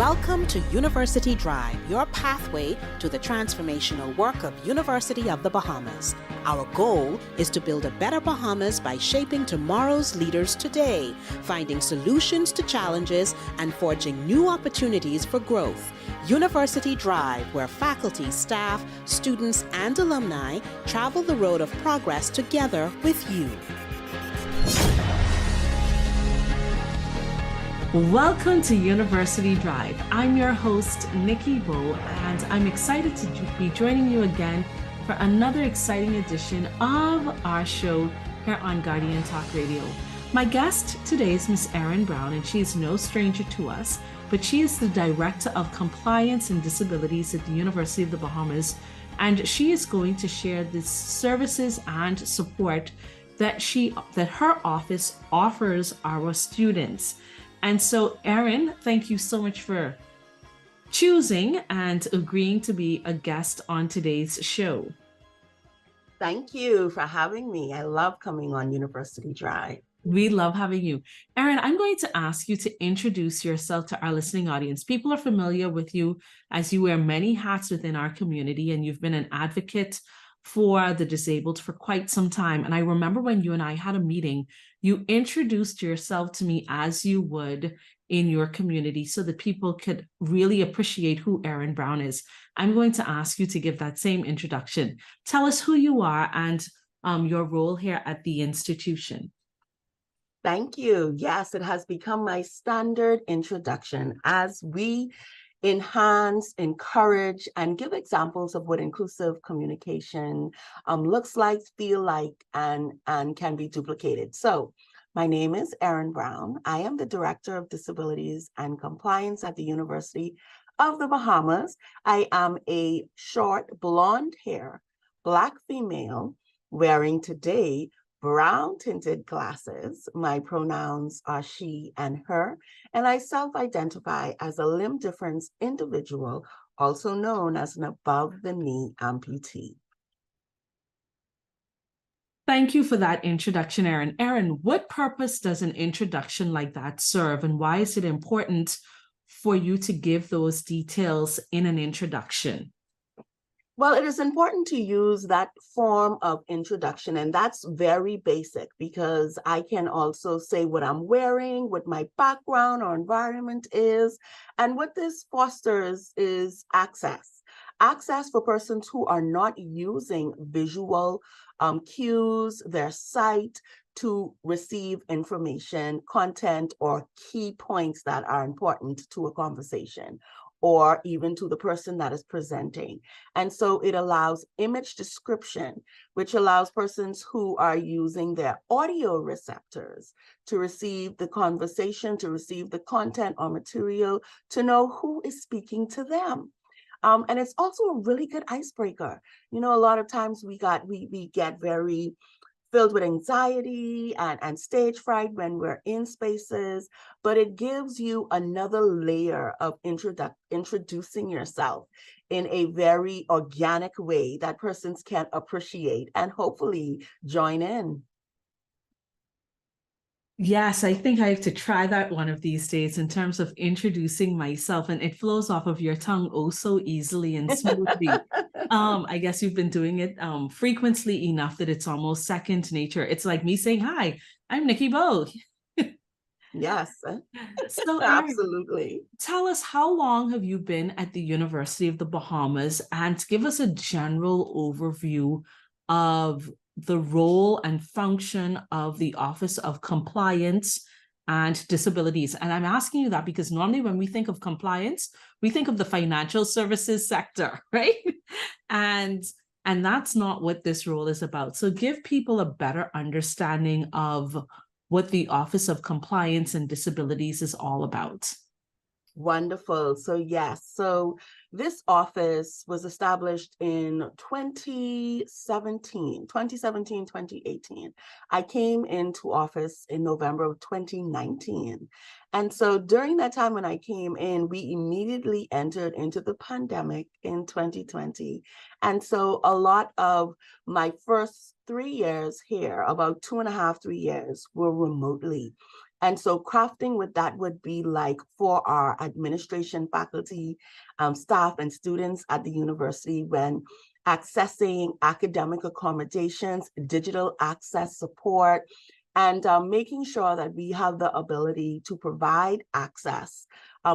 Welcome to University Drive, your pathway to the transformational work of University of the Bahamas. Our goal is to build a better Bahamas by shaping tomorrow's leaders today, finding solutions to challenges, and forging new opportunities for growth. University Drive, where faculty, staff, students, and alumni travel the road of progress together with you. Welcome to University Drive. I'm your host, Nikki Bo, and I'm excited to be joining you again for another exciting edition of our show here on Guardian Talk Radio. My guest today is Miss Erin Brown, and she is no stranger to us, but she is the Director of Compliance and Disabilities at the University of the Bahamas, and she is going to share the services and support that her office offers our students. And so, Erin, thank you so much for choosing and agreeing to be a guest on today's show. Thank you for having me. I love coming on University Drive. We love having you. Erin, I'm going to ask you to introduce yourself to our listening audience. People are familiar with you as you wear many hats within our community, and you've been an advocate for the disabled for quite some time. And I remember when you and I had a meeting, you introduced yourself to me as you would in your community so that people could really appreciate who Erin Brown is. I'm going to ask you to give that same introduction. Tell us who you are and your role here at the institution. Thank you. Yes, it has become my standard introduction as we enhance, encourage, and give examples of what inclusive communication looks like, feel like, and can be duplicated. So my name is Erin Brown. I am the Director of Disabilities and Compliance at the University of the Bahamas. I am a short, blonde hair, Black female wearing today brown tinted glasses. My pronouns are she and her, and I self-identify as a limb difference individual, also known as an above-the-knee amputee. Thank you for that introduction, Erin. Erin, what purpose does an introduction like that serve, and why is it important for you to give those details in an introduction? Well, it is important to use that form of introduction, and that's very basic because I can also say what I'm wearing, what my background or environment is, and what this fosters is access. Access for persons who are not using visual cues, their sight, to receive information, content, or key points that are important to a conversation, or even to the person that is presenting. And so it allows image description, which allows persons who are using their audio receptors to receive the conversation, to receive the content or material, to know who is speaking to them. And it's also a really good icebreaker. You know, a lot of times we get very filled with anxiety and stage fright when we're in spaces, but it gives you another layer of introducing yourself in a very organic way that persons can appreciate and hopefully join in. Yes, I think I have to try that one of these days in terms of introducing myself, and it flows off of your tongue oh so easily and smoothly. I guess you've been doing it frequently enough that it's almost second nature. It's like me saying, hi, I'm Nikki Bo. Yes, so absolutely. Tell us, how long have you been at the University of the Bahamas, and give us a general overview of the role and function of the Office of Compliance and Disabilities. And I'm asking you that because normally when we think of compliance, we think of the financial services sector, right? And that's not what this role is about. So give people a better understanding of what the Office of Compliance and Disabilities is all about. Wonderful. So yes, so This office was established in 2017, 2018. I came into office in November of 2019. And so during that time when I came in, we immediately entered into the pandemic in 2020. And so a lot of my first 3 years here, about 2.5, 3 years, were remotely. And so crafting with that would be like for our administration, faculty, staff, and students at the university when accessing academic accommodations, digital access support, and making sure that we have the ability to provide access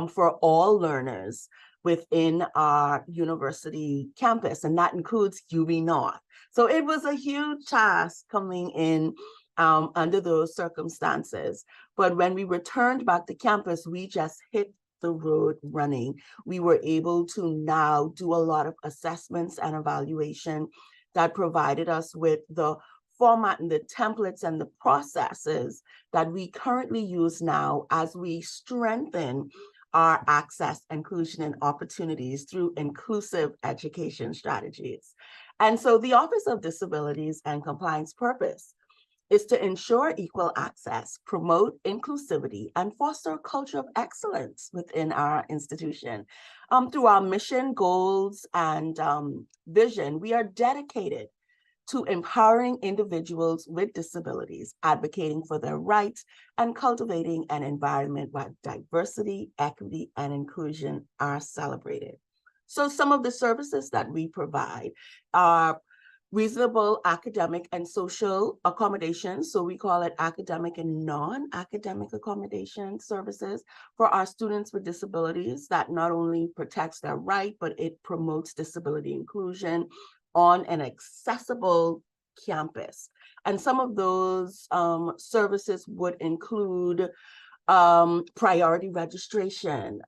for all learners within our university campus, and that includes UB North. So it was a huge task coming in under those circumstances. But when we returned back to campus, we just hit the road running. We were able to now do a lot of assessments and evaluation that provided us with the format and the templates and the processes that we currently use now as we strengthen our access, inclusion, and opportunities through inclusive education strategies. And so the Office of Disabilities and Compliance purpose is to ensure equal access, promote inclusivity, and foster a culture of excellence within our institution. Through our mission, goals, and vision, we are dedicated to empowering individuals with disabilities, advocating for their rights, and cultivating an environment where diversity, equity, and inclusion are celebrated. So some of the services that we provide are reasonable academic and social accommodations. So we call it academic and non-academic accommodation services for our students with disabilities that not only protects their right, but it promotes disability inclusion on an accessible campus. And some of those services would include priority registration,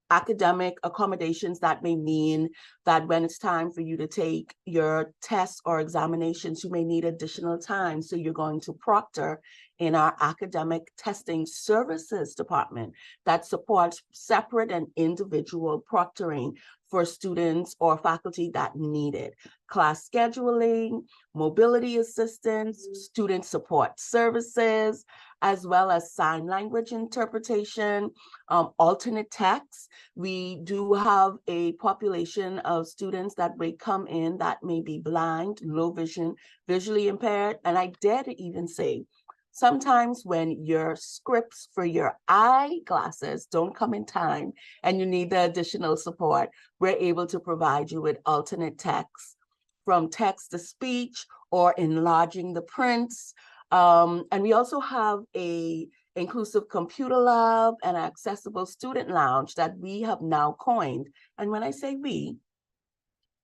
academic accommodations that may mean that when it's time for you to take your tests or examinations, you may need additional time. So you're going to proctor in our academic testing services department that supports separate and individual proctoring for students or faculty that need it. Class scheduling, mobility assistance, student support services, as well as sign language interpretation, alternate text. We do have a population of students that may come in that may be blind, low vision, visually impaired, and I dare to even say, sometimes when your scripts for your eyeglasses don't come in time and you need the additional support, we're able to provide you with alternate text, from text to speech or enlarging the prints. And we also have a inclusive computer lab and accessible student lounge that we have now coined. And when I say we,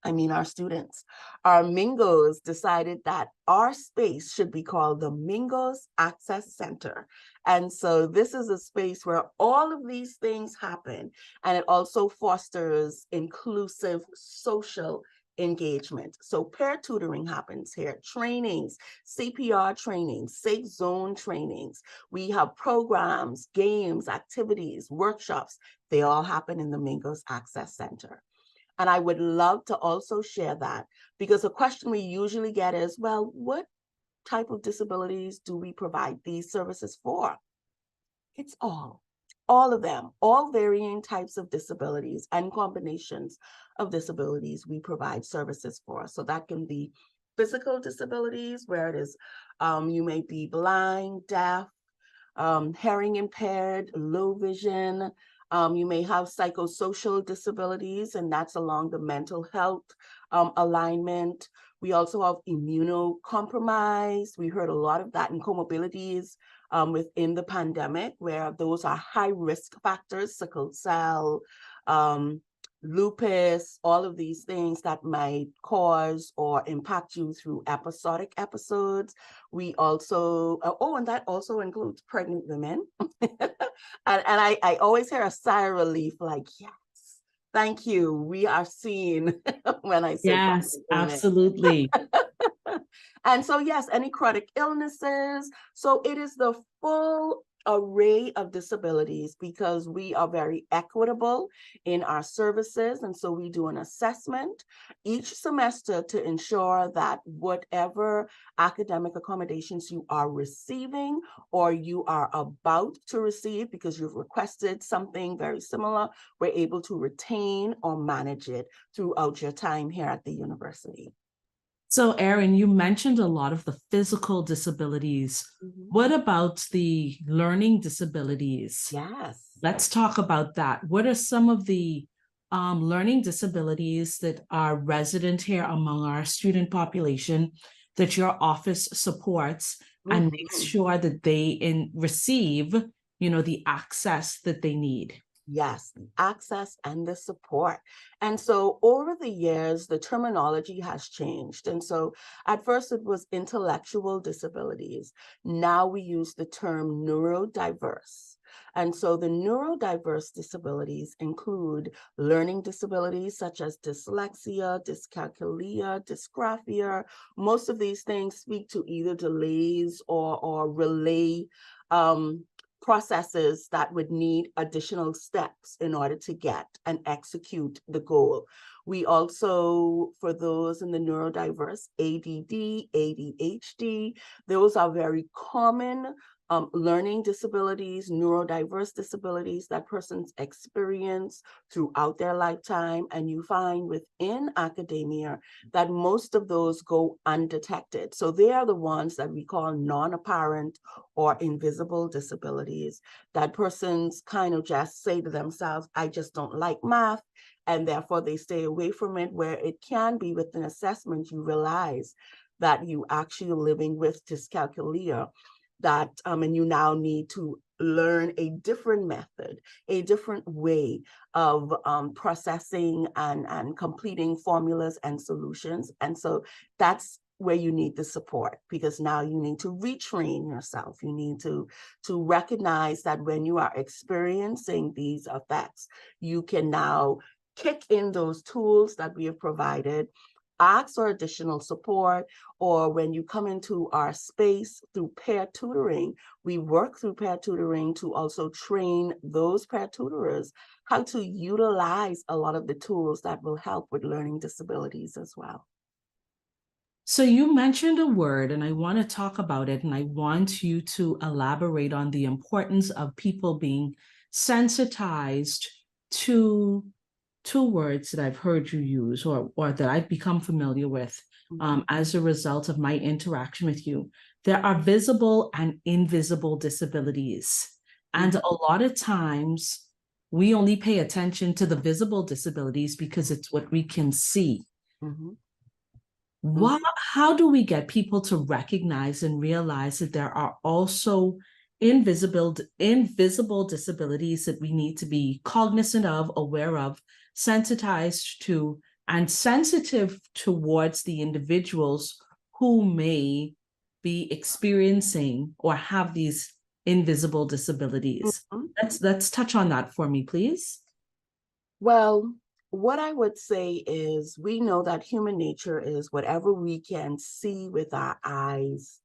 I mean our students. Our Mingos decided that our space should be called the Mingos Access Center. And so this is a space where all of these things happen, and it also fosters inclusive social engagement. So pair tutoring happens here, trainings, CPR trainings, safe zone trainings. We have programs, games, activities, workshops. They all happen in the Mingos Access Center. And I would love to also share that, because a question we usually get is, well, what type of disabilities do we provide these services for? It's all of them, all varying types of disabilities and combinations of disabilities we provide services for. So that can be physical disabilities, where it is you may be blind, deaf, hearing impaired, low vision. You may have psychosocial disabilities, and that's along the mental health alignment. We also have immunocompromised. We heard a lot of that in comorbidities within the pandemic, where those are high risk factors, sickle cell, lupus, all of these things that might cause or impact you through episodic episodes. We also, and that also includes pregnant women. and I always hear a sigh of relief, like, yes, thank you. We are seen when I say yes, pregnant women. absolutely. And so, yes, any chronic illnesses. So it is the full array of disabilities because we are very equitable in our services. And so we do an assessment each semester to ensure that whatever academic accommodations you are receiving or you are about to receive because you've requested something very similar, we're able to retain or manage it throughout your time here at the university. So, Erin, you mentioned a lot of the physical disabilities. Mhm. What about the learning disabilities? Yes. Let's talk about that. What are some of the learning disabilities that are resident here among our student population that your office supports and makes Mhm. sure that they receive, the access that they need? Yes, the access and the support. And so over the years, the terminology has changed. And so at first it was intellectual disabilities. Now we use the term neurodiverse. And so the neurodiverse disabilities include learning disabilities such as dyslexia, dyscalculia, dysgraphia. Most of these things speak to either delays or relay processes that would need additional steps in order to get and execute the goal. We also, for those in the neurodiverse, ADD, ADHD, those are very common learning disabilities, neurodiverse disabilities that persons experience throughout their lifetime. And you find within academia that most of those go undetected. So they are the ones that we call non-apparent or invisible disabilities that persons kind of just say to themselves, I just don't like math, and therefore they stay away from it, where it can be with an assessment you realize that you actually living with dyscalculia, that and you now need to learn a different method, a different way of processing and completing formulas and solutions. And so that's where you need the support, because now you need to retrain yourself. You need to recognize that when you are experiencing these effects, you can now kick in those tools that we have provided, ask for additional support, or when you come into our space through peer tutoring, we work through peer tutoring to also train those peer tutorers how to utilize a lot of the tools that will help with learning disabilities as well. So you mentioned a word, and I want to talk about it, and I want you to elaborate on the importance of people being sensitized to two words that I've heard you use, or that I've become familiar with as a result of my interaction with you. There are visible and invisible disabilities. And a lot of times we only pay attention to the visible disabilities because it's what we can see. Mhm. How do we get people to recognize and realize that there are also invisible disabilities that we need to be cognizant of, aware of, sensitized to, and sensitive towards the individuals who may be experiencing or have these invisible disabilities? Mhm. Let's touch on that for me, please. Well, what I would say is we know that human nature is whatever we can see with our eyes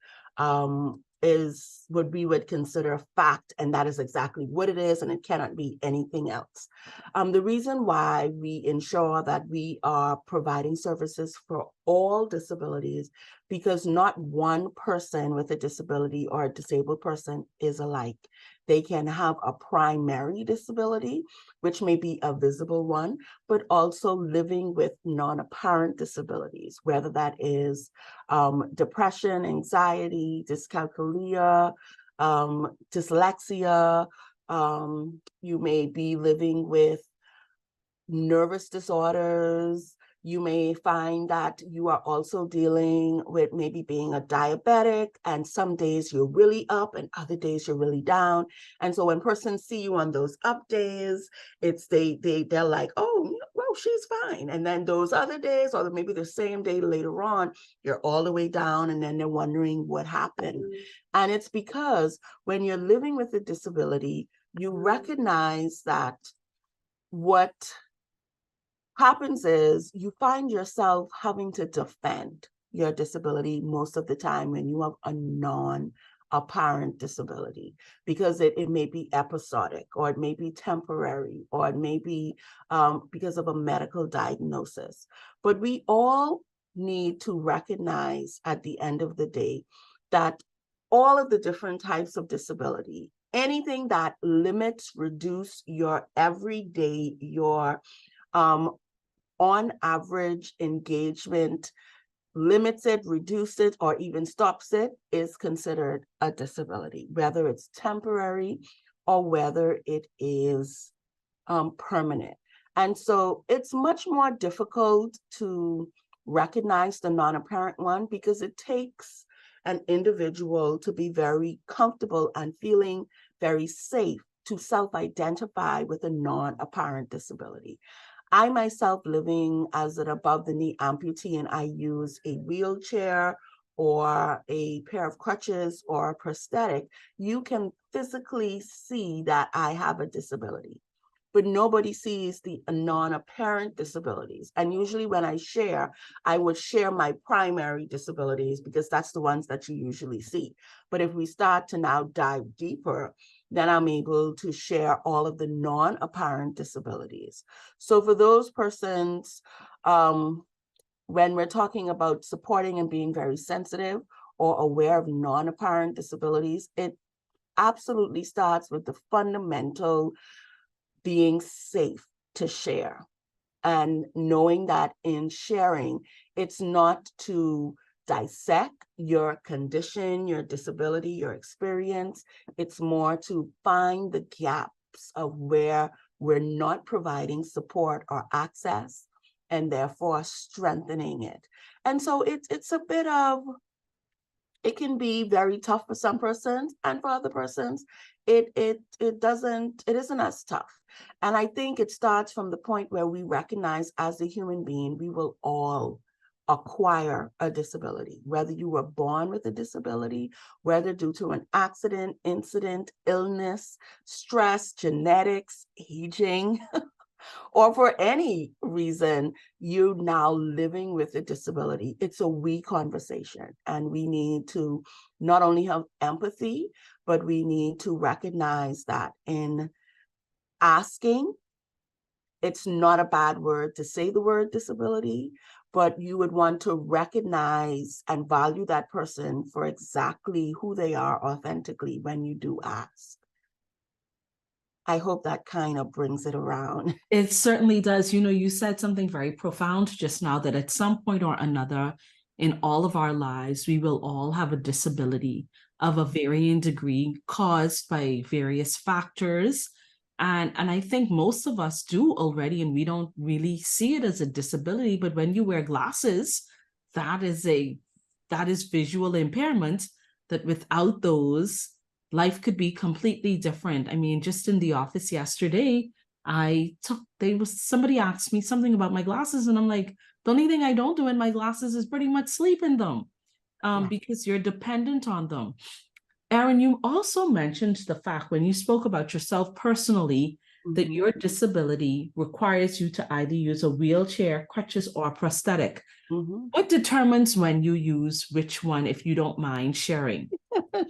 is what we would consider fact, and that is exactly what it is, and it cannot be anything else. The reason why we ensure that we are providing services for all disabilities, because not one person with a disability or a disabled person is alike. They can have a primary disability, which may be a visible one, but also living with non-apparent disabilities, whether that is depression, anxiety, dyscalculia, dyslexia. You may be living with nervous disorders. You may find that you are also dealing with maybe being a diabetic, and some days you're really up and other days you're really down. And so when persons see you on those up days, it's they're like, oh, well, she's fine. And then those other days, or maybe the same day later on, you're all the way down, and then they're wondering what happened. And it's because when you're living with a disability, you recognize that what happens is you find yourself having to defend your disability most of the time when you have a non apparent disability, because it may be episodic, or it may be temporary, or it may be because of a medical diagnosis. But we all need to recognize at the end of the day that all of the different types of disability, anything that limits, reduce your everyday, your on average engagement, limits it, reduces it, or even stops it, is considered a disability, whether it's temporary or whether it is permanent. And so it's much more difficult to recognize the non-apparent one, because it takes an individual to be very comfortable and feeling very safe to self-identify with a non-apparent disability. I myself, living as an above the knee amputee, and I use a wheelchair or a pair of crutches or a prosthetic, you can physically see that I have a disability, but nobody sees the non-apparent disabilities. And usually when I share, I would share my primary disabilities, because that's the ones that you usually see. But if we start to now dive deeper, then I'm able to share all of the non-apparent disabilities. So for those persons, when we're talking about supporting and being very sensitive or aware of non-apparent disabilities, it absolutely starts with the fundamental being safe to share, and knowing that in sharing, it's not to dissect your condition, your disability, your experience. It's more to find the gaps of where we're not providing support or access, and therefore strengthening it. And so it's a bit of, it can be very tough for some persons, and for other persons, it isn't as tough. And I think it starts from the point where we recognize, as a human being, we will all acquire a disability, whether you were born with a disability, whether due to an accident, incident, illness, stress, genetics, aging, or for any reason, you now living with a disability. It's a we conversation, and we need to not only have empathy, but we need to recognize that in asking, it's not a bad word to say the word disability, but you would want to recognize and value that person for exactly who they are authentically when you do ask. I hope that kind of brings it around. It certainly does. You know, you said something very profound just now, that at some point or another in all of our lives, we will all have a disability of a varying degree caused by various factors. And I think most of us do already, and we don't really see it as a disability. But when you wear glasses, that is visual impairment, that without those, life could be completely different. I mean, just in the office yesterday, somebody asked me something about my glasses, and I'm like, the only thing I don't do in my glasses is pretty much sleep in them, because you're dependent on them. Erin, you also mentioned the fact, when you spoke about yourself personally, that your disability requires you to either use a wheelchair, crutches, or a prosthetic. What determines when you use which one, if you don't mind sharing?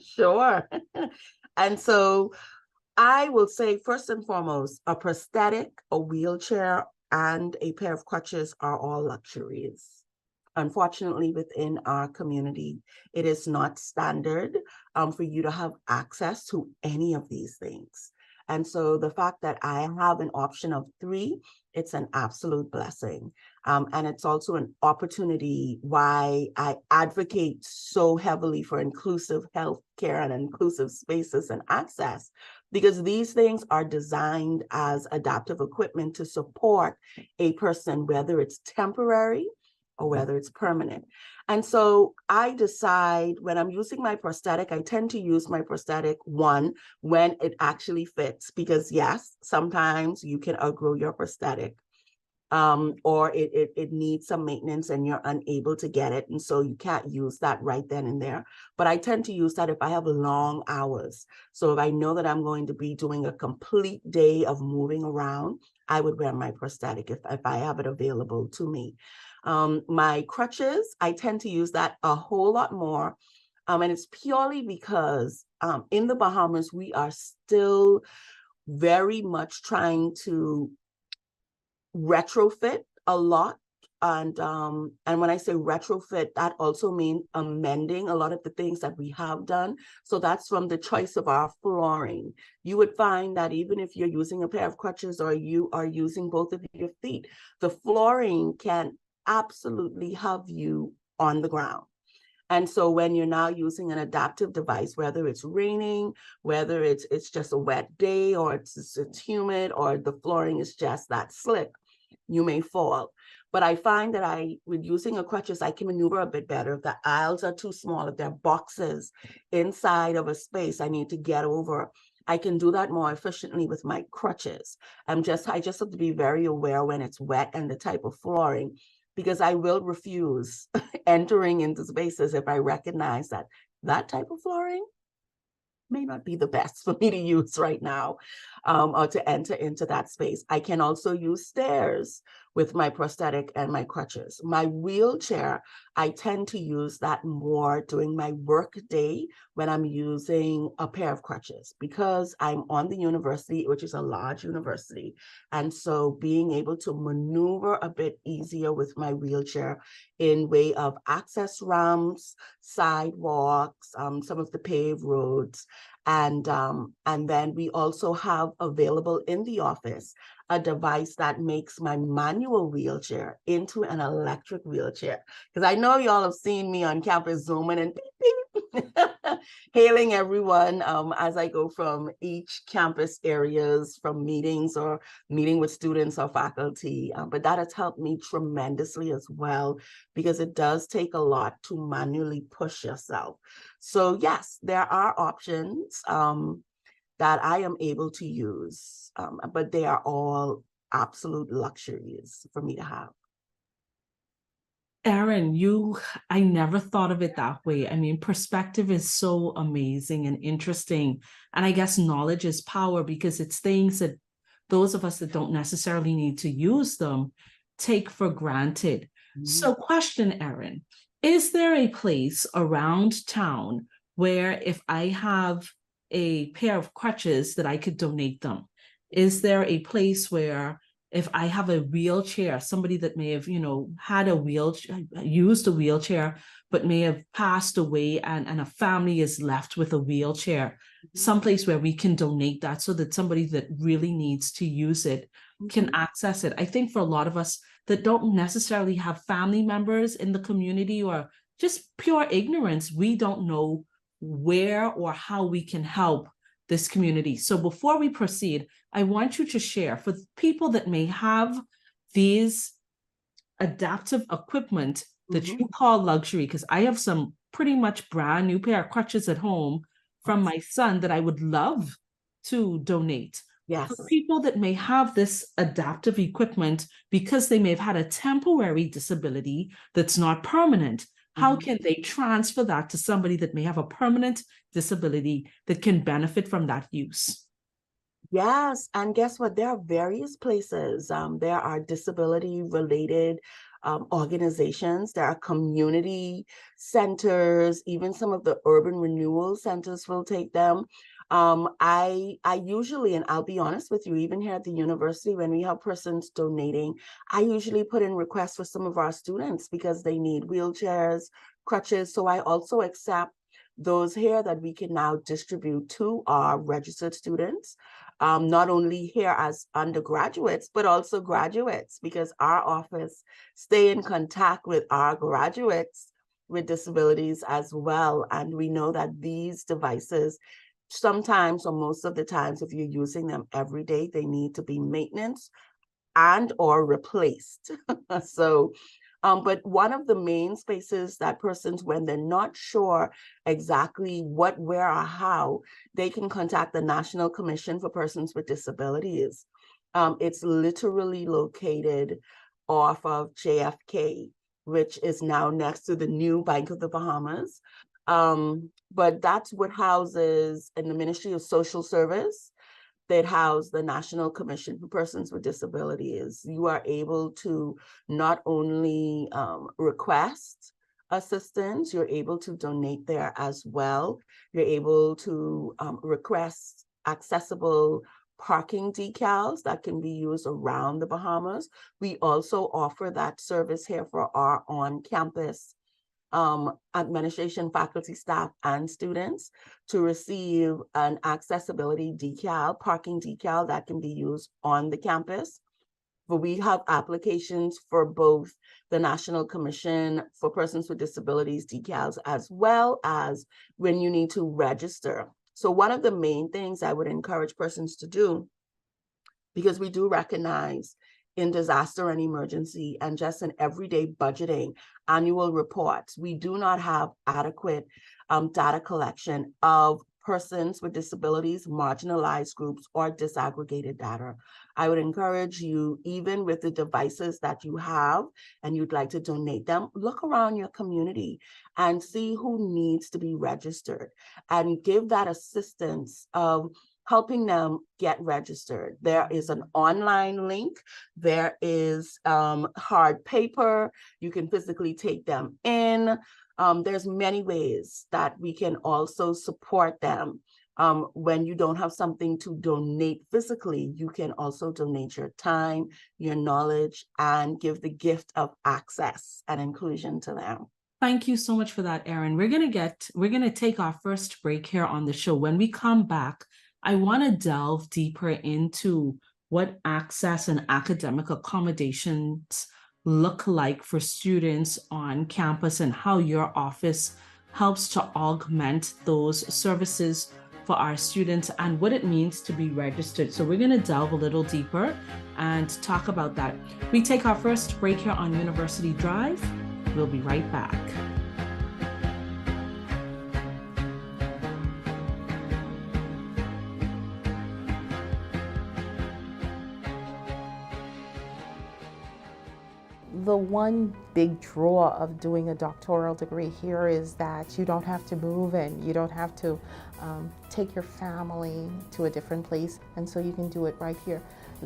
Sure. And so I will say, first and foremost, a prosthetic, a wheelchair, and a pair of crutches are all luxuries. Unfortunately, within our community, it is not standard for you to have access to any of these things. And so the fact that I have an option of 3, it's an absolute blessing. And it's also an opportunity why I advocate so heavily for inclusive healthcare and inclusive spaces and access, because these things are designed as adaptive equipment to support a person, whether it's temporary or whether it's permanent. And so I decide, when I'm using my prosthetic, I tend to use my prosthetic, one, when it actually fits, because yes, sometimes you can outgrow your prosthetic, or it needs some maintenance and you're unable to get it. And so you can't use that right then and there. But I tend to use that if I have long hours. So if I know that I'm going to be doing a complete day of moving around, I would wear my prosthetic if I have it available to me. My crutches, I tend to use that a whole lot more And it's purely because in the Bahamas, we are still very much trying to retrofit a lot. And when I say retrofit, that also means amending a lot of the things that we have done. So that's from the choice of our flooring. You would find that even if you're using a pair of crutches or you are using both of your feet, the flooring can absolutely have you on the ground. And so when you're now using an adaptive device, whether it's raining, whether it's just a wet day, or it's humid, or the flooring is just that slick, you may fall. But I find that with using a crutches, I can maneuver a bit better. If the aisles are too small, if there are boxes inside of a space I need to get over, I can do that more efficiently with my crutches. I just have to be very aware when it's wet and the type of flooring, because I will refuse entering into spaces if I recognize that that type of flooring may not be the best for me to use right now, or to enter into that space. I can also use stairs with my prosthetic and my crutches. My wheelchair, I tend to use that more during my work day when I'm using a pair of crutches, because I'm on the university, which is a large university. And so being able to maneuver a bit easier with my wheelchair in way of access ramps, sidewalks, some of the paved roads. And then we also have available in the office a device that makes my manual wheelchair into an electric wheelchair. Because I know y'all have seen me on campus zooming and beep, beep, hailing everyone as I go from each campus areas, from meetings or meeting with students or faculty. But that has helped me tremendously as well, because it does take a lot to manually push yourself. So yes, there are options that I am able to use, but they are all absolute luxuries for me to have. Erin, I never thought of it that way. I mean, perspective is so amazing and interesting. And I guess knowledge is power, because it's things that those of us that don't necessarily need to use them take for granted. So, question, Erin, is there a place around town where if I have a pair of crutches that I could donate them? Is there a place where if I have a wheelchair, somebody that may have, had a wheelchair, used a wheelchair, but may have passed away, and a family is left with a wheelchair, someplace where we can donate that so that somebody that really needs to use it can access it? I think for a lot of us that don't necessarily have family members in the community, or just pure ignorance, we don't know where or how we can help this community. So before we proceed, I want you to share for people that may have these adaptive equipment that you call luxury, because I have some pretty much brand new pair of crutches at home from my son that I would love to donate. Yes. For people that may have this adaptive equipment because they may have had a temporary disability that's not permanent, how can they transfer that to somebody that may have a permanent disability that can benefit from that use? Yes, and guess what? There are various places. There are disability-related organizations. There are community centers. Even some of the urban renewal centers will take them. I usually, and I'll be honest with you, even here at the university, when we have persons donating, I usually put in requests for some of our students because they need wheelchairs, crutches. So I also accept those here that we can now distribute to our registered students, not only here as undergraduates, but also graduates, because our office stay in contact with our graduates with disabilities as well. And we know that these devices, sometimes or most of the times, if you're using them every day, they need to be maintenance and or replaced. So but one of the main spaces that persons, when they're not sure exactly what, where, or how, they can contact the National Commission for Persons with Disabilities. It's literally located off of JFK, which is now next to the new Bank of the Bahamas. But that's what houses in the Ministry of Social Service that house the National Commission for Persons with Disabilities. You are able to not only request assistance, you're able to donate there as well. You're able to request accessible parking decals that can be used around the Bahamas. We also offer that service here for our on-campus administration, faculty, staff, and students to receive an accessibility decal, parking decal that can be used on the campus. But we have applications for both the National Commission for Persons with Disabilities decals, as well as when you need to register. So one of the main things I would encourage persons to do, because we do recognize in disaster and emergency and just in everyday budgeting, annual reports, we do not have adequate data collection of persons with disabilities, marginalized groups, or disaggregated data. I would encourage you, even with the devices that you have and you'd like to donate them, look around your community and see who needs to be registered and give that assistance of helping them get registered. There is an online link. There is hard paper. You can physically take them in. There's many ways that we can also support them. When you don't have something to donate physically, you can also donate your time, your knowledge, and give the gift of access and inclusion to them. Thank you so much for that, Erin. We're gonna take our first break here on the show. When we come back, I want to delve deeper into what access and academic accommodations look like for students on campus and how your office helps to augment those services for our students and what it means to be registered. So we're going to delve a little deeper and talk about that. We take our first break here on University Drive. We'll be right back. The one big draw of doing a doctoral degree here is that you don't have to move and you don't have to take your family to a different place, and so you can do it right here.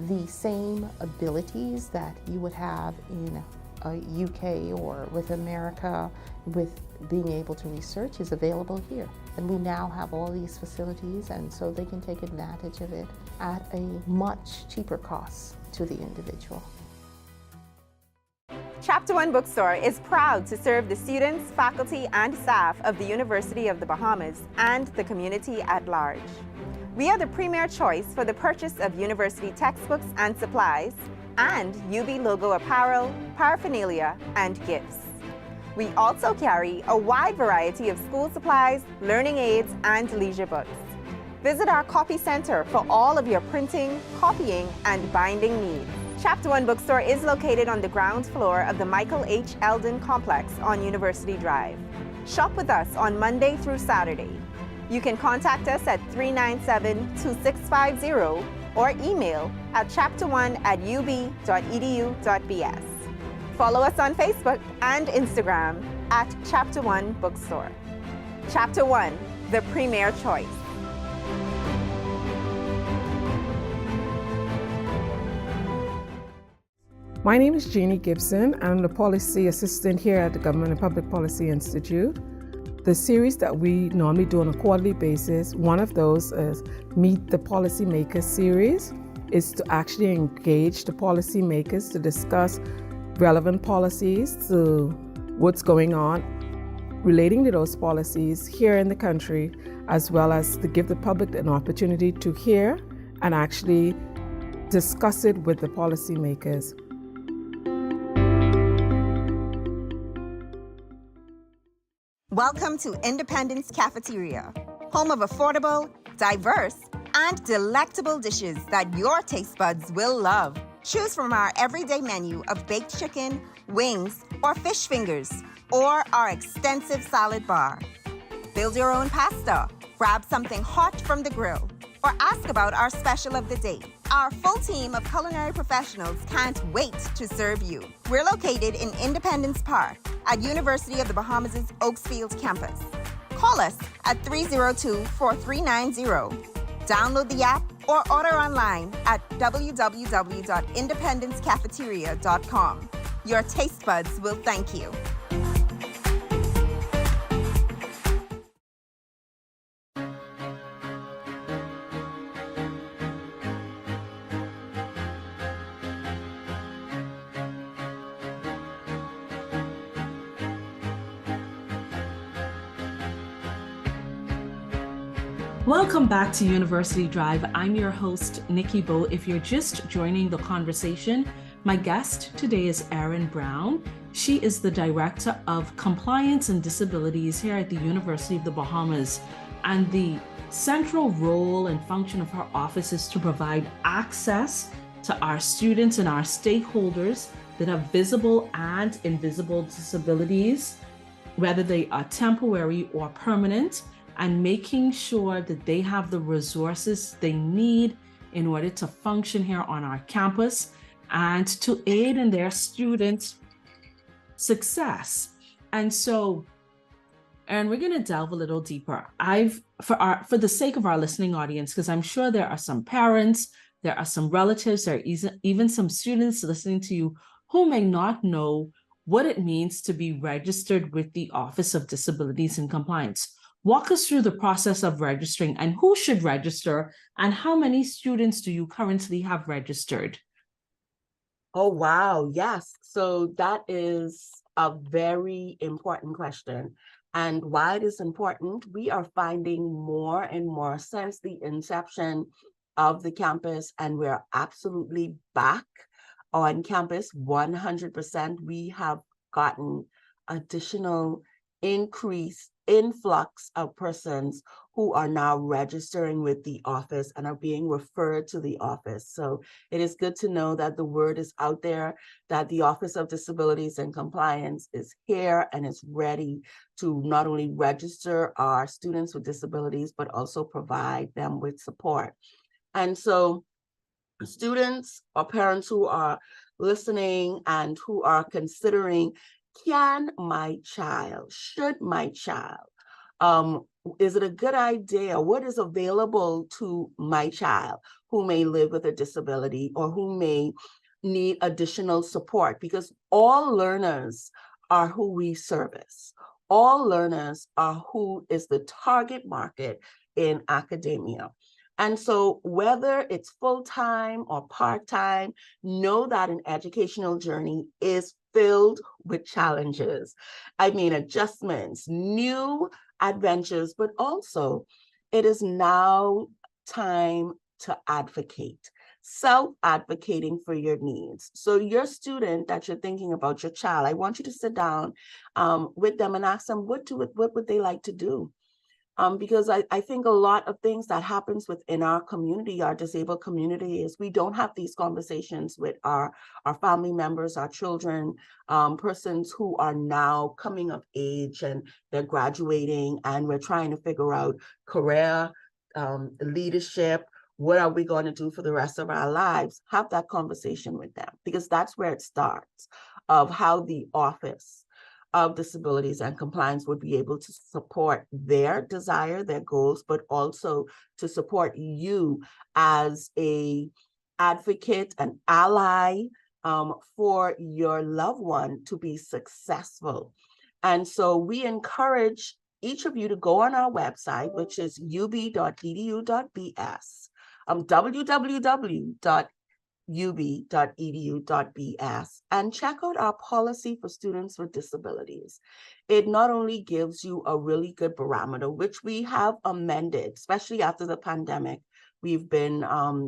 The same abilities that you would have in UK or with America with being able to research is available here. And we now have all these facilities, and so they can take advantage of it at a much cheaper cost to the individual. Chapter One Bookstore is proud to serve the students, faculty, and staff of the University of the Bahamas and the community at large. We are the premier choice for the purchase of university textbooks and supplies, and UB logo apparel, paraphernalia, and gifts. We also carry a wide variety of school supplies, learning aids, and leisure books. Visit our copy center for all of your printing, copying, and binding needs. Chapter One Bookstore is located on the ground floor of the Michael H. Eldon Complex on University Drive. Shop with us on Monday through Saturday. You can contact us at 397-2650 or email at chapter1@ub.edu.bs. Follow us on Facebook and Instagram at Chapter One Bookstore. Chapter One, the premier choice. My name is Jeannie Gibson. I'm the policy assistant here at the Government and Public Policy Institute. The series that we normally do on a quarterly basis, one of those is Meet the Policymakers series, is to actually engage the policymakers to discuss relevant policies to what's going on relating to those policies here in the country, as well as to give the public an opportunity to hear and actually discuss it with the policymakers. Welcome to Independence Cafeteria, home of affordable, diverse, and delectable dishes that your taste buds will love. Choose from our everyday menu of baked chicken, wings, or fish fingers, or our extensive salad bar. Build your own pasta, grab something hot from the grill, or ask about our special of the day. Our full team of culinary professionals can't wait to serve you. We're located in Independence Park at University of the Bahamas' Oaksfield campus. Call us at 302-4390. Download the app or order online at www.independencecafeteria.com. Your taste buds will thank you. Welcome back to University Drive. I'm your host, Nikki Bo. If you're just joining the conversation, my guest today is Erin Brown. She is the Director of Compliance and Disabilities here at the University of the Bahamas. And the central role and function of her office is to provide access to our students and our stakeholders that have visible and invisible disabilities, whether they are temporary or permanent, and making sure that they have the resources they need in order to function here on our campus and to aid in their students' success. And so, and we're going to delve a little deeper. For the sake of our listening audience, because I'm sure there are some parents, there are some relatives, there are even some students listening to you who may not know what it means to be registered with the Office of Disabilities and Compliance. Walk us through the process of registering and who should register, and how many students do you currently have registered? Oh, wow. Yes. So that is a very important question. And why it is important, we are finding more and more since the inception of the campus, and we're absolutely back on campus 100%. We have gotten additional influx of persons who are now registering with the office and are being referred to the office. So it is good to know that the word is out there, that the Office of Disabilities and Compliance is here and is ready to not only register our students with disabilities, but also provide them with support. And so students or parents who are listening and who are considering, should my child, is it a good idea? What is available to my child who may live with a disability or who may need additional support? Because all learners are who we service. All learners are who is the target market in academia. And so whether it's full-time or part-time, know that an educational journey is filled with challenges. I mean, adjustments, new adventures, but also it is now time to advocate, self-advocating for your needs. So your student that you're thinking about, your child, I want you to sit down with them and ask them, what would they like to do? Because I think a lot of things that happens within our community, our disabled community, is we don't have these conversations with our family members, our children, persons who are now coming of age and they're graduating, and we're trying to figure out career, leadership. What are we going to do for the rest of our lives? Have that conversation with them, because that's where it starts, of how the Office of Disabilities and Compliance would be able to support their desire, their goals, but also to support you as a advocate, an ally for your loved one to be successful. And so we encourage each of you to go on our website, which is ub.edu.bs, www.ub.edu.bs, and check out our policy for students with disabilities. It not only gives you a really good barometer, which we have amended, especially after the pandemic. We've been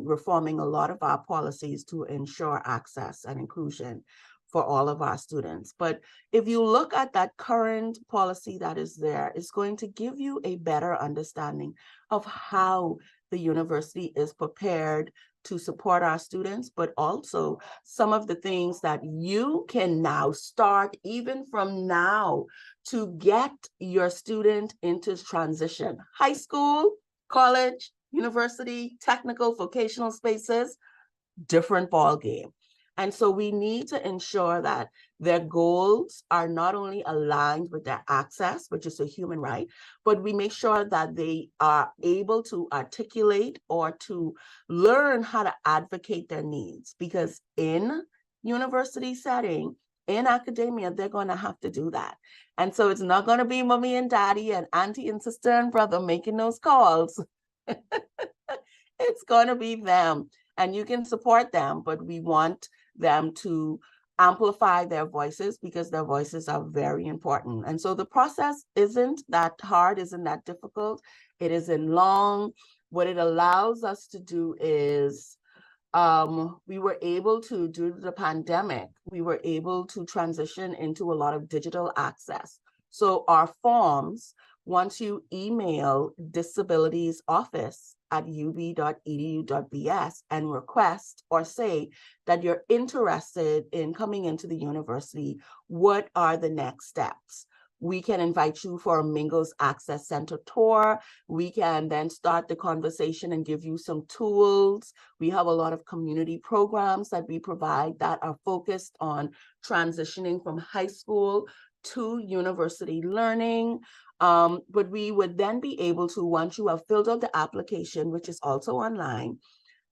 reforming a lot of our policies to ensure access and inclusion for all of our students. But if you look at that current policy that is there, it's going to give you a better understanding of how the university is prepared to support our students, but also some of the things that you can now start even from now to get your student into transition. High school, college, university, technical, vocational spaces, different ball game. And so we need to ensure that their goals are not only aligned with their access, which is a human right, but we make sure that they are able to articulate or to learn how to advocate their needs. Because in university setting, in academia, they're going to have to do that. And so it's not going to be mommy and daddy and auntie and sister and brother making those calls. It's going to be them. And you can support them, but we want them to amplify their voices because their voices are very important. And so the process isn't that hard, isn't that difficult. It isn't long. What it allows us to do is we were able to, due to the pandemic, we were able to transition into a lot of digital access. So our forms, once you email disabilities office at ub.edu.bs and request or say that you're interested in coming into the university, what are the next steps? We can invite you for a Mingos Access Center tour. We can then start the conversation and give you some tools. We have a lot of community programs that we provide that are focused on transitioning from high school to university learning. But we would then be able to, once you have filled out the application, which is also online,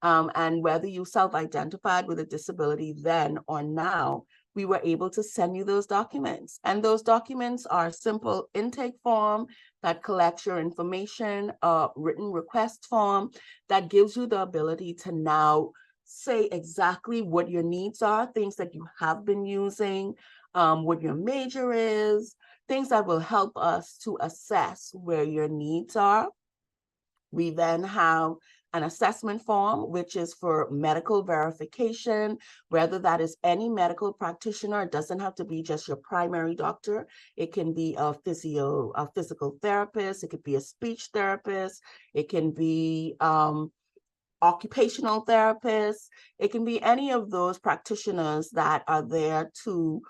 and whether you self-identified with a disability then or now, we were able to send you those documents. And those documents are a simple intake form that collects your information, a written request form that gives you the ability to now say exactly what your needs are, things that you have been using, what your major is, things that will help us to assess where your needs are. We then have an assessment form, which is for medical verification, whether that is any medical practitioner. It doesn't have to be just your primary doctor. It can be a physical therapist. It could be a speech therapist. It can be occupational therapist. It can be any of those practitioners that are there who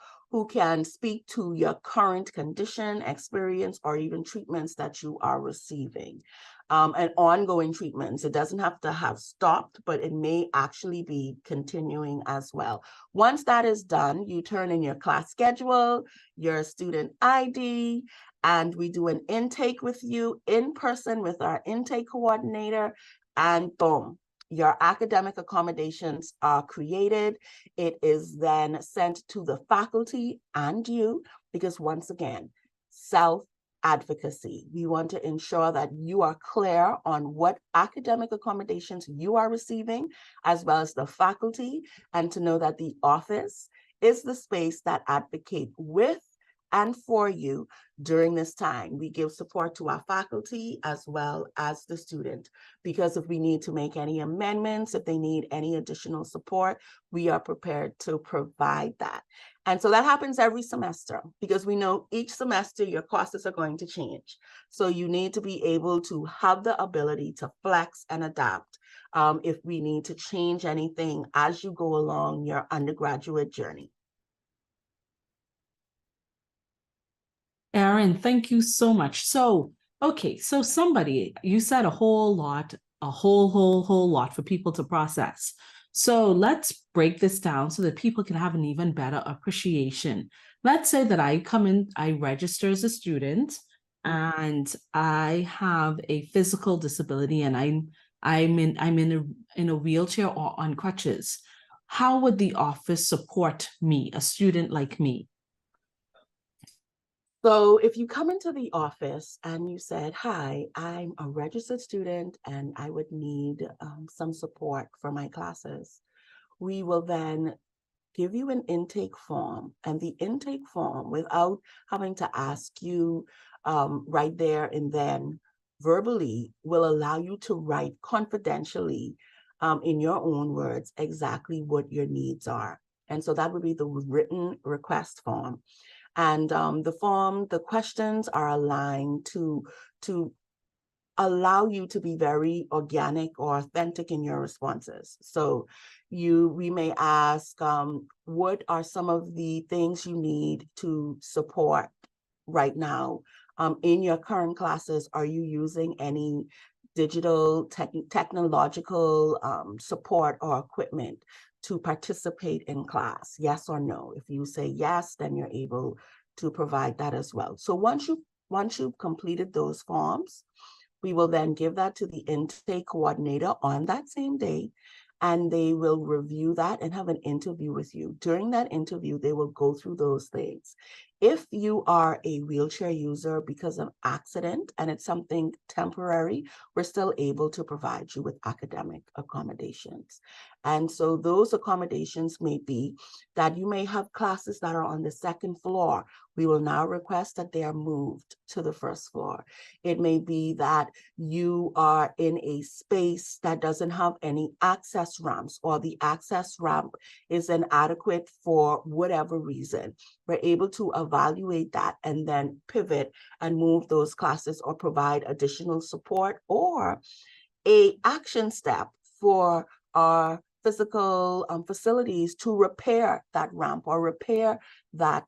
can speak to your current condition, experience, or even treatments that you are receiving. And ongoing treatments. It doesn't have to have stopped, but it may actually be continuing as well. Once that is done, you turn in your class schedule, your student ID, and we do an intake with you in person with our intake coordinator, and boom, your academic accommodations are created. It is then sent to the faculty and you, because once again, self-advocacy. We want to ensure that you are clear on what academic accommodations you are receiving, as well as the faculty, and to know that the office is the space that advocate with and for you during this time. We give support to our faculty as well as the student, because if we need to make any amendments, if they need any additional support, we are prepared to provide that. And so that happens every semester, because we know each semester your courses are going to change. So you need to be able to have the ability to flex and adapt if we need to change anything as you go along your undergraduate journey. Erin, thank you so much. So, okay, so somebody, you said a whole lot, a whole lot for people to process. So let's break this down so that people can have an even better appreciation. Let's say that I come in, I register as a student, and I have a physical disability, and I'm in a wheelchair or on crutches. How would the office support me, a student like me? So if you come into the office and you said, hi, I'm a registered student and I would need some support for my classes, we will then give you an intake form. And the intake form, without having to ask you right there and then verbally, will allow you to write confidentially in your own words exactly what your needs are. And so that would be the written request form. And the questions are aligned to allow you to be very organic or authentic in your responses. So we may ask, what are some of the things you need to support right now? In your current classes, are you using any digital technological support or equipment to participate in class? Yes or no? If you say yes, then you're able to provide that as well. So once you've completed those forms, we will then give that to the intake coordinator on that same day, and they will review that and have an interview with you. During that interview, they will go through those things. If you are a wheelchair user because of accident and it's something temporary, we're still able to provide you with academic accommodations. And so those accommodations may be that you may have classes that are on the second floor. We will now request that they are moved to the first floor. It may be that you are in a space that doesn't have any access ramps, or the access ramp is inadequate for whatever reason. We're able to evaluate that and then pivot and move those classes or provide additional support or a action step for our physical facilities to repair that ramp or repair that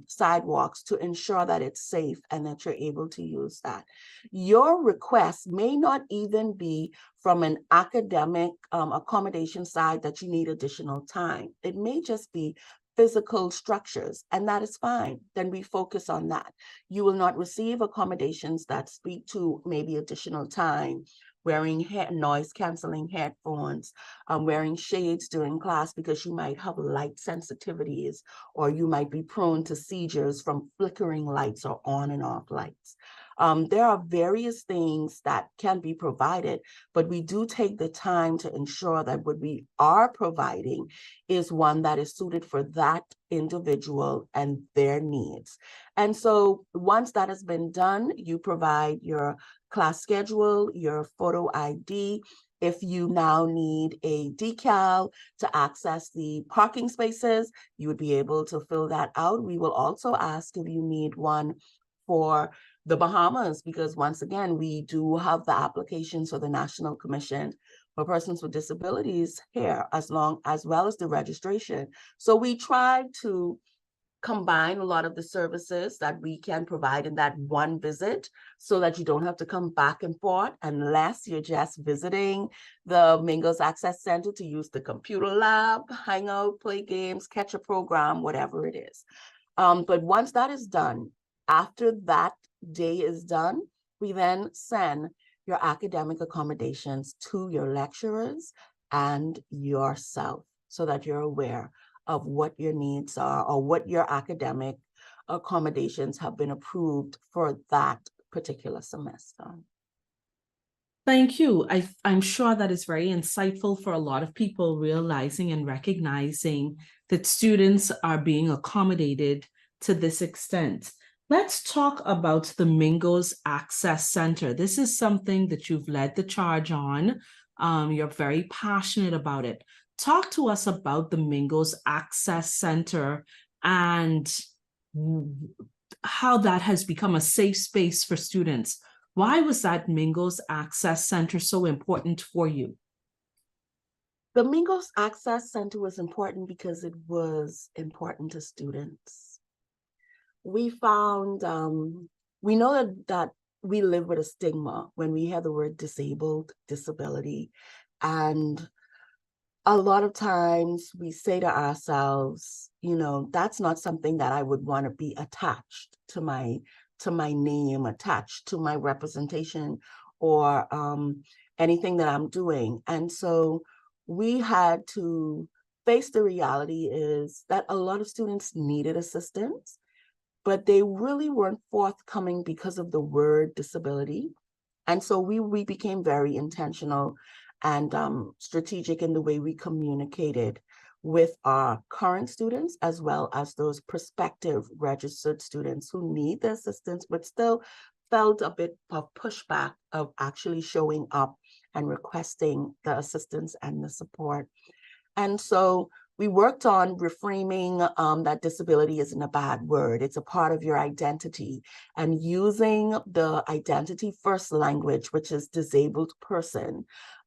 sidewalks to ensure that it's safe and that you're able to use that. Your request may not even be from an academic accommodation side that you need additional time. It may just be physical structures, and that is fine. Then we focus on that. You will not receive accommodations that speak to maybe additional time, wearing noise canceling headphones, wearing shades during class because you might have light sensitivities, or you might be prone to seizures from flickering lights or on and off lights. There are various things that can be provided, but we do take the time to ensure that what we are providing is one that is suited for that individual and their needs. And so once that has been done, you provide your class schedule, your photo ID. If you now need a decal to access the parking spaces, you would be able to fill that out. We will also ask if you need one for the Bahamas, because once again, we do have the applications for the National Commission for Persons with Disabilities here, as well as the registration. So we try to combine a lot of the services that we can provide in that one visit so that you don't have to come back and forth unless you're just visiting the Mingos Access Center to use the computer lab, hang out, play games, catch a program, whatever it is. But once that is done, after that day is done, we then send your academic accommodations to your lecturers and yourself so that you're aware of what your needs are or what your academic accommodations have been approved for that particular semester. Thank you. I'm sure that is very insightful for a lot of people, realizing and recognizing that students are being accommodated to this extent. Let's talk about the Mingos Access Center. This is something that you've led the charge on. You're very passionate about it. Talk to us about the Mingos Access Center and how that has become a safe space for students. Why was that Mingos Access Center so important for you? The Mingos Access Center was important because it was important to students. We found, we know that we live with a stigma when we hear the word disabled, disability, and a lot of times we say to ourselves, you know, that's not something that I would want to be attached to my name, attached to my representation, or anything that I'm doing. And so we had to face the reality is that a lot of students needed assistance, but they really weren't forthcoming because of the word disability. And so we became very intentional and strategic in the way we communicated with our current students, as well as those prospective registered students who need the assistance, but still felt a bit of pushback of actually showing up and requesting the assistance and the support. And so we worked on reframing that disability isn't a bad word. It's a part of your identity, and using the identity first language, which is disabled person,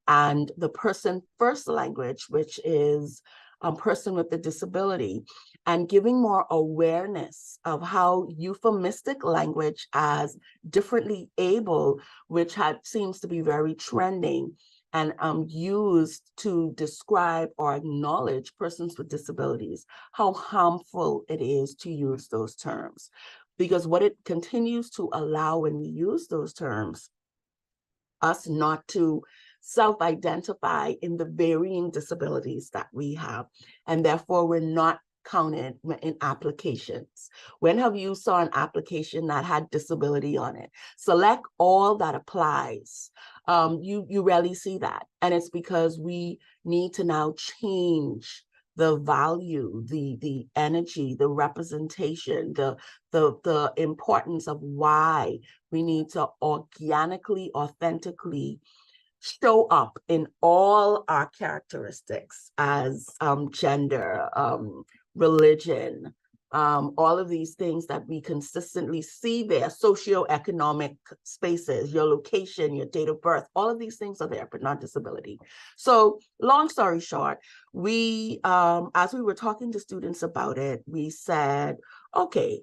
and the person first language, which is a person with a disability, and giving more awareness of how euphemistic language as differently able, which seems to be very trending, and used to describe or acknowledge persons with disabilities, how harmful it is to use those terms. Because what it continues to allow when we use those terms, us not to self-identify in the varying disabilities that we have. And therefore, we're not counted in applications? When have you saw an application that had disability on it? Select all that applies. You rarely see that. And it's because we need to now change the value, the energy, the representation, the importance of why we need to organically, authentically show up in all our characteristics as gender, religion, all of these things that we consistently see there, socioeconomic spaces, your location, your date of birth, all of these things are there, but not disability. So long story short, we, as we were talking to students about it, we said, okay,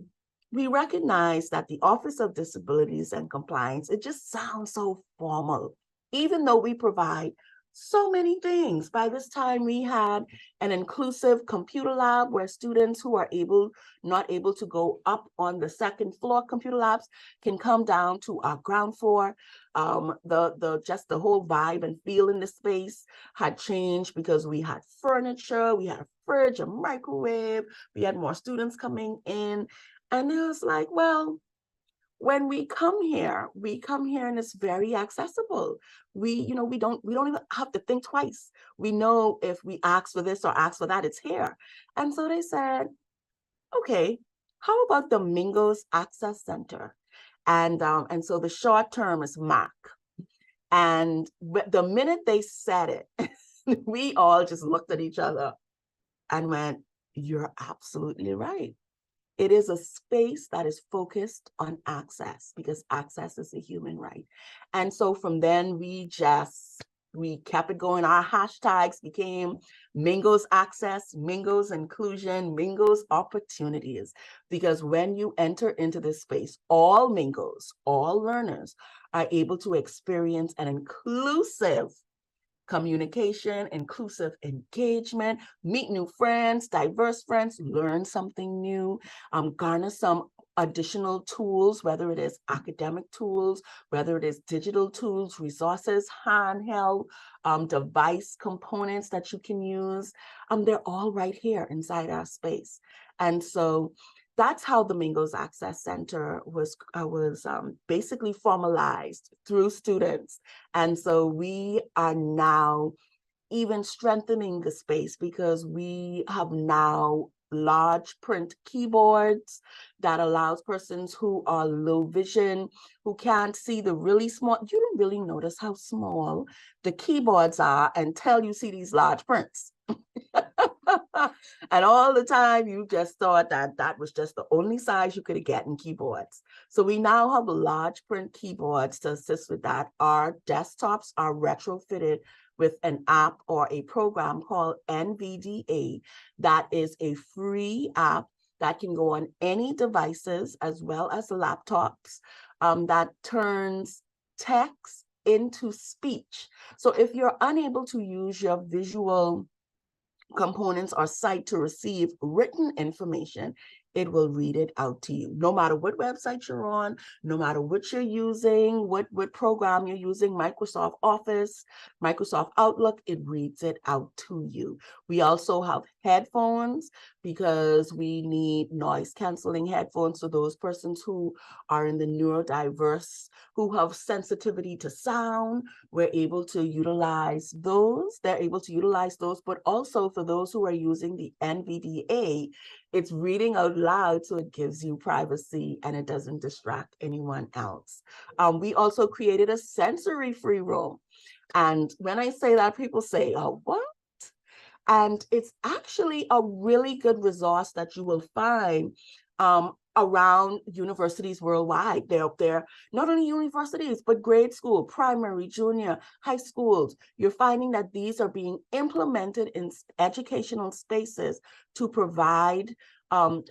we recognize that the Office of Disabilities and Compliance, it just sounds so formal, even though we provide so many things. By this time, we had an inclusive computer lab where students who are not able to go up on the second floor computer labs can come down to our ground floor. Just the whole vibe and feel in the space had changed because we had furniture, we had a fridge, a microwave, we had more students coming in. And it was like, well, when we come here and it's very accessible. We don't even have to think twice. We know if we ask for this or ask for that, it's here. And so they said, okay, how about the Mingos Access Center? And so the short term is MAC. And the minute they said it, we all just looked at each other and went, you're absolutely right. It is a space that is focused on access because access is a human right. And so from then we kept it going. Our hashtags became Mingos Access, Mingos Inclusion, Mingos Opportunities, because when you enter into this space, all Mingos, all learners are able to experience an inclusive communication, inclusive engagement, meet new friends, diverse friends, learn something new, garner some additional tools, whether it is academic tools, whether it is digital tools, resources, handheld device components that you can use. They're all right here inside our space. And so that's how the Mingos Access Center was basically formalized through students. And so we are now even strengthening the space because we have now large print keyboards that allows persons who are low vision, who can't see the really small, you don't really notice how small the keyboards are until you see these large prints. And all the time you just thought that was just the only size you could get in keyboards. So we now have large print keyboards to assist with that. Our desktops are retrofitted with an app or a program called NVDA that is a free app that can go on any devices as well as laptops that turns text into speech. So if you're unable to use your visual components or sight to receive written information, it will read it out to you. No matter what website you're on, no matter what you're using, what program you're using, Microsoft Office, Microsoft Outlook, it reads it out to you. We also have headphones because we need noise canceling headphones for those persons who are in the neurodiverse, who have sensitivity to sound. We're able to utilize those. They're able to utilize those, but also for those who are using the NVDA, it's reading out loud, so it gives you privacy and it doesn't distract anyone else. We also created a sensory-free room. And when I say that, people say, oh, what? And it's actually a really good resource that you will find around universities worldwide. They're up there, not only universities, but grade school, primary, junior, high schools. You're finding that these are being implemented in educational spaces to provide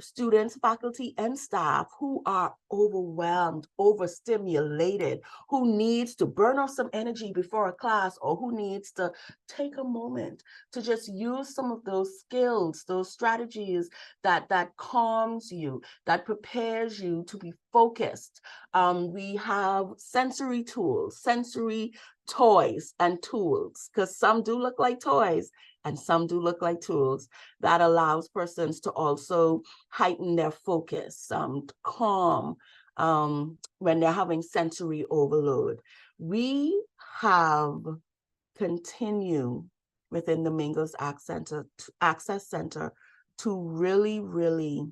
students, faculty, and staff who are overwhelmed, overstimulated, who needs to burn off some energy before a class, or who needs to take a moment to just use some of those skills, those strategies that calms you, that prepares you to be focused. We have sensory tools, sensory toys and tools, because some do look like toys and some do look like tools, that allows persons to also heighten their focus, calm when they're having sensory overload. We have continued within the Mingos Access Center to really, really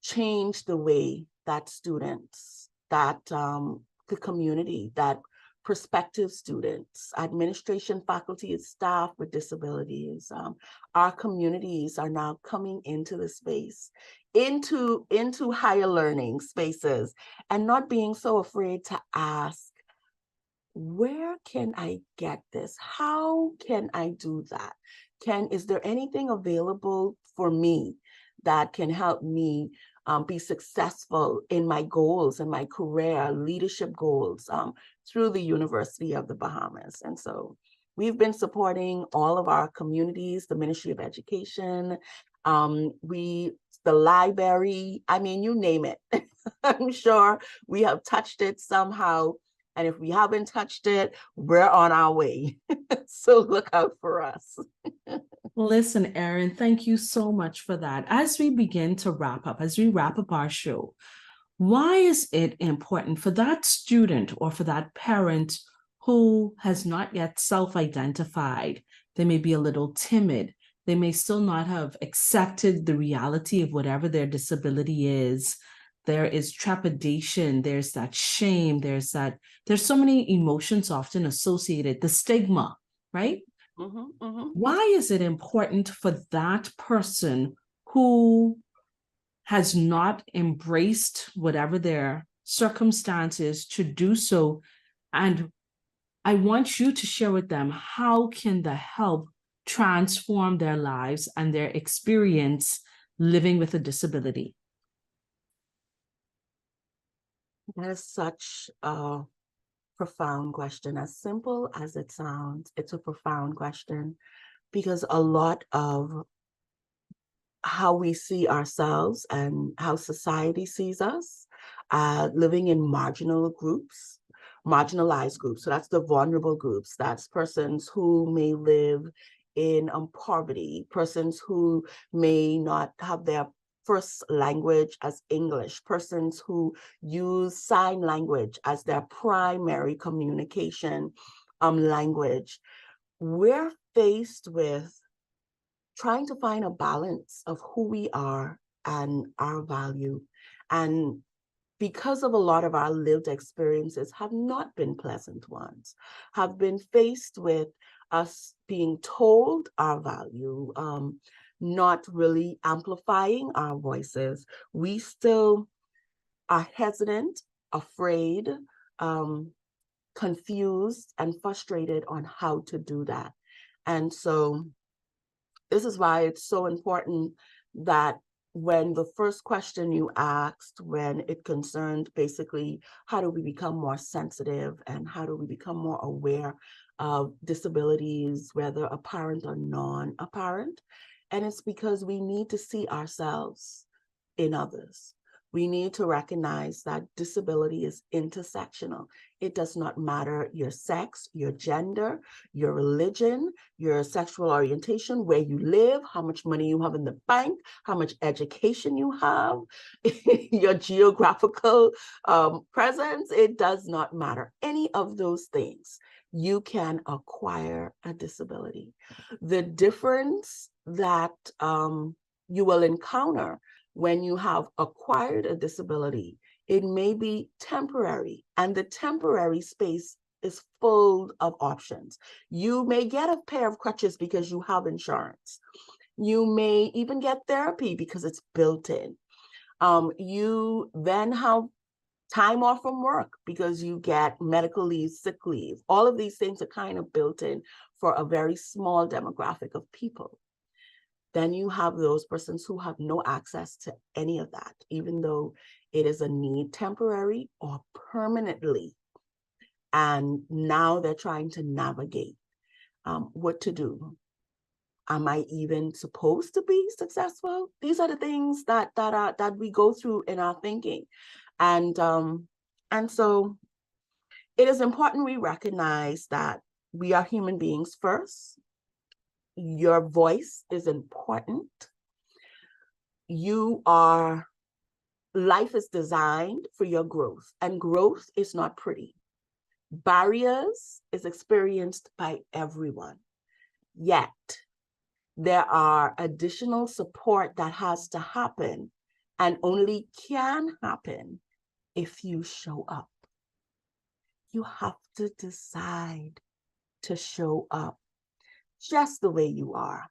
change the way that students, that the community, that prospective students, administration, faculty, and staff with disabilities, our communities are now coming into the space, into higher learning spaces, and not being so afraid to ask, where can I get this? How can I do that? Is there anything available for me that can help me be successful in my goals and my career leadership goals through the University of the Bahamas? And so we've been supporting all of our communities, the Ministry of Education, the library, I mean, you name it. I'm sure we have touched it somehow. And if we haven't touched it, we're on our way. So look out for us. Listen, Erin, thank you so much for that. As we begin to wrap up, our show, why is it important for that student or for that parent who has not yet self-identified? They may be a little timid. They may still not have accepted the reality of whatever their disability is. There is trepidation, there's that shame, there's so many emotions often associated, the stigma, right? Why is it important for that person who has not embraced whatever their circumstances to do so? And I want you to share with them, how can the help transform their lives and their experience living with a disability? That is such a profound question. As simple as it sounds, it's a profound question, because a lot of how we see ourselves and how society sees us living in marginalized groups. So that's the vulnerable groups. That's persons who may live in poverty, persons who may not have their first language as English, persons who use sign language as their primary communication language. We're faced with trying to find a balance of who we are and our value. And because of a lot of our lived experiences have not been pleasant ones, have been faced with us being told our value, not really amplifying our voices, we still are hesitant, afraid, confused, and frustrated on how to do that. And so this is why it's so important that when the first question you asked, when it concerned basically how do we become more sensitive and how do we become more aware of disabilities, whether apparent or non-apparent, and it's because we need to see ourselves in others. We need to recognize that disability is intersectional. It does not matter your sex, your gender, your religion, your sexual orientation, where you live, how much money you have in the bank, how much education you have, your geographical presence. It does not matter. Any of those things, you can acquire a disability. The difference that you will encounter when you have acquired a disability, it may be temporary, and the temporary space is full of options. You may get a pair of crutches because you have insurance. You may even get therapy because it's built in. You then have time off from work because you get medical leave, sick leave. All of these things are kind of built in for a very small demographic of people. Then you have those persons who have no access to any of that, even though it is a need, temporary or permanently. And now they're trying to navigate what to do. Am I even supposed to be successful? These are the things that we go through in our thinking. And so It is important we recognize that we are human beings first. Your voice is important. Life is designed for your growth, and growth is not pretty. Barriers is experienced by everyone. Yet, there are additional support that has to happen and only can happen if you show up. You have to decide to show up just the way you are,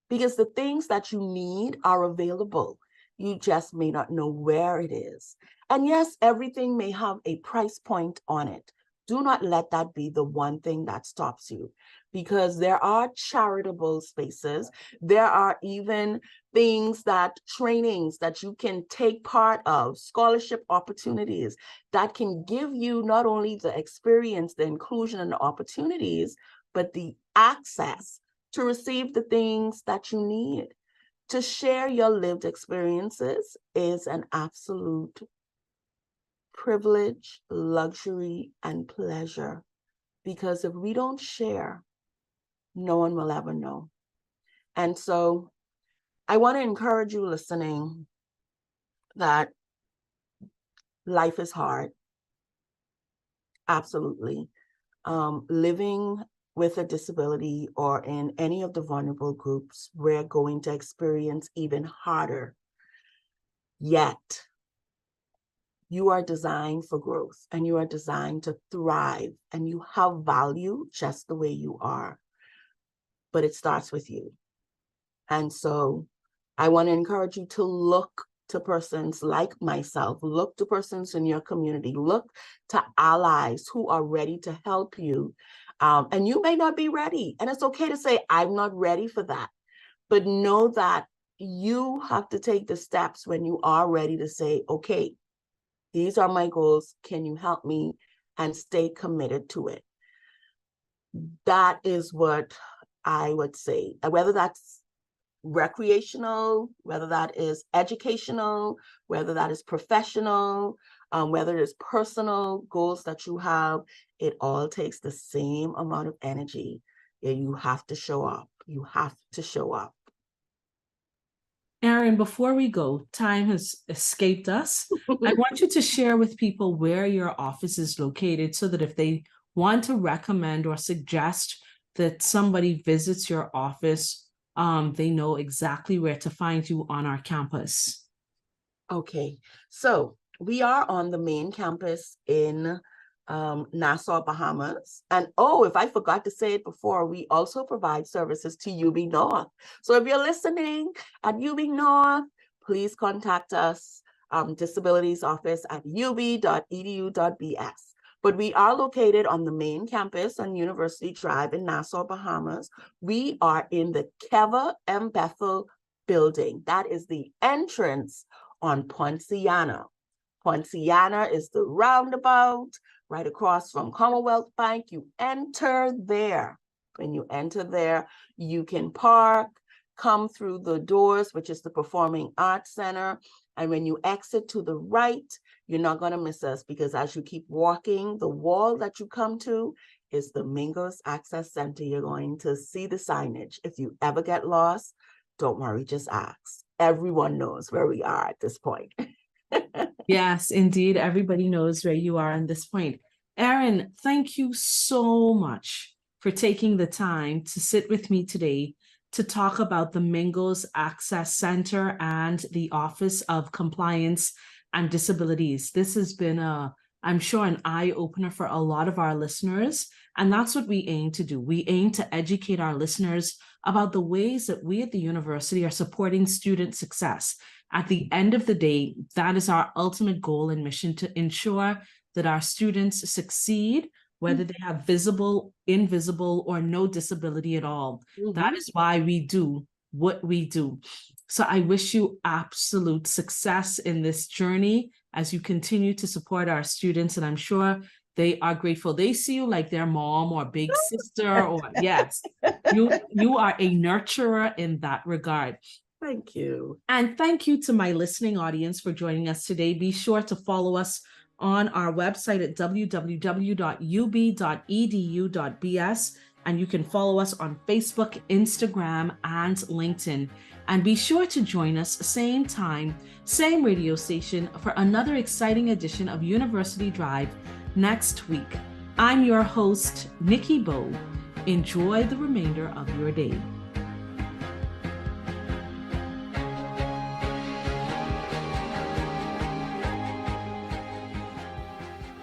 because the things that you need are available. You just may not know where it is. And yes, everything may have a price point on it. Do not let that be the one thing that stops you, because there are charitable spaces. There are even trainings that you can take part of, scholarship opportunities that can give you not only the experience, the inclusion, and the opportunities, but the access to receive the things that you need. To share your lived experiences is an absolute privilege, luxury, and pleasure. Because if we don't share, no one will ever know. And so I want to encourage you listening that life is hard. Absolutely. Living with a disability or in any of the vulnerable groups, we're going to experience even harder. Yet, you are designed for growth, and you are designed to thrive, and you have value just the way you are. But it starts with you. And so I want to encourage you to look to persons like myself, look to persons in your community, look to allies who are ready to help you. And you may not be ready, and it's okay to say, I'm not ready for that. But know that you have to take the steps when you are ready to say, okay, these are my goals. Can you help me? And stay committed to it. That is what I would say, whether that's recreational, whether that is educational, whether that is professional, whether it's personal goals that you have, it all takes the same amount of energy. You have to show up. You have to show up. Erin, before we go, time has escaped us. I want you to share with people where your office is located so that if they want to recommend or suggest that somebody visits your office, they know exactly where to find you on our campus. Okay, so we are on the main campus in Nassau, Bahamas. And if I forgot to say it before, we also provide services to UB North. So if you're listening at UB North, please contact us, disabilities office at ub.edu.bs. But we are located on the main campus on University Drive in Nassau, Bahamas. We are in the Keva M. Bethel building. That is the entrance on Poinciana. Poinciana is the roundabout right across from Commonwealth Bank. You enter there. When you enter there, you can park, come through the doors, which is the Performing Arts Center. And when you exit to the right, you're not going to miss us, because as you keep walking, the wall that you come to is the Mingos Access Center. You're going to see the signage. If you ever get lost, don't worry, just ask. Everyone knows where we are at this point. Yes, indeed. Everybody knows where you are at this point. Erin, thank you so much for taking the time to sit with me today to talk about the Mingos Access Center and the Office of Compliance and Disabilities. This has been I'm sure, an eye-opener for a lot of our listeners. And that's what we aim to do. We aim to educate our listeners about the ways that we at the university are supporting student success. At the end of the day, that is our ultimate goal and mission, to ensure that our students succeed, whether they have visible, invisible, or no disability at all. That is why we do what we do. So I wish you absolute success in this journey as you continue to support our students. And I'm sure they are grateful. They see you like their mom or big sister, or yes, you are a nurturer in that regard. Thank you. And thank you to my listening audience for joining us today. Be sure to follow us on our website at www.ub.edu.bs, and you can follow us on Facebook, Instagram, and LinkedIn. And be sure to join us same time, same radio station for another exciting edition of University Drive next week. I'm your host, Nikki Bowe. Enjoy the remainder of your day.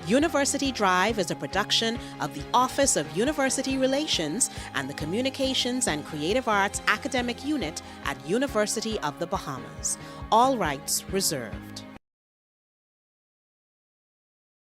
University Drive is a production of the Office of University Relations and the Communications and Creative Arts Academic Unit at University of the Bahamas. All rights reserved.